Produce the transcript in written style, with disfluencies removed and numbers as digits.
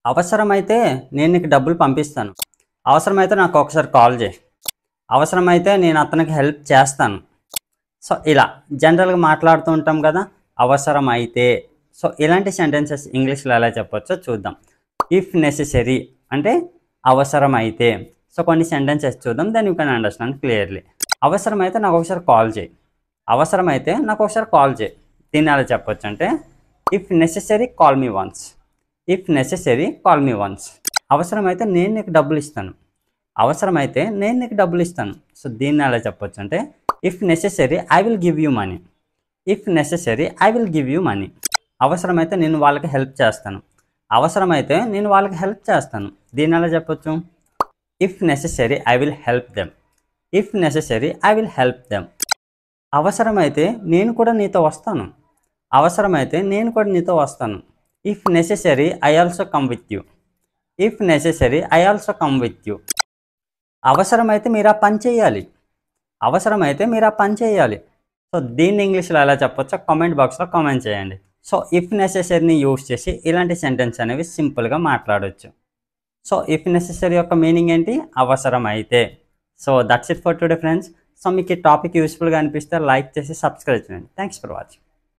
అవసరమైతే నేను నీకు డబ్బులు పంపిస్తాను. అవసరమైతే నాకు ఒకసారి కాల్ చేయి. అవసరమైతే నేను అతనికి హెల్ప్ చేస్తాను. సో ఇలా జనరల్గా మాట్లాడుతూ ఉంటాం కదా, అవసరమైతే. సో ఇలాంటి సెంటెన్సెస్ ఇంగ్లీష్లో ఎలా చెప్పొచ్చో చూద్దాం. ఇఫ్ నెసెసరీ అంటే అవసరమైతే. సో కొన్ని సెంటెన్సెస్ చూద్దాం, then you can understand clearly. అవసరమైతే నాకు ఒకసారి కాల్ చేయి. అవసరమైతే నాకు ఒకసారి కాల్ చేయి. దీన్ని ఎలా చెప్పొచ్చు అంటే if necessary call me once. If necessary call me once. అవసరమైతే నేను నీకు డబ్బులు ఇస్తాను. అవసరమైతే నేను నీకు డబ్బులు ఇస్తాను. సో దీన్ని ఎలా చెప్పొచ్చు అంటే if necessary I will give you money. If necessary I will give you money. అవసరమైతే నేను వాళ్ళకి హెల్ప్ చేస్తాను. అవసరమైతే నేను వాళ్ళకి హెల్ప్ చేస్తాను. దీన్ని ఎలా చెప్పొచ్చు if necessary I will help them. If necessary I will help them. అవసరమైతే నేను కూడా నీతో వస్తాను. అవసరమైతే నేను కూడా నీతో వస్తాను. If necessary I also come with you. If necessary I also come with you. అవసరమైతే మీరు ఆ పని చేయాలి. అవసరమైతే మీరు ఆ పని చేయాలి. సో దీన్ని ఇంగ్లీష్లో ఎలా చెప్పొచ్చో కామెంట్ బాక్స్లో కామెంట్ చేయండి. సో ఇఫ్ నెసెసరీని యూస్ చేసి ఇలాంటి సెంటెన్స్ అనేవి సింపుల్గా మాట్లాడవచ్చు. సో ఇఫ్ నెసెసరీ యొక్క మీనింగ్ ఏంటి? అవసరమైతే. So that's it for today friends. So మీకు ఈ టాపిక్ యూస్ఫుల్గా అనిపిస్తే లైక్ చేసి సబ్స్క్రైబ్ చేయండి. Thanks for watching.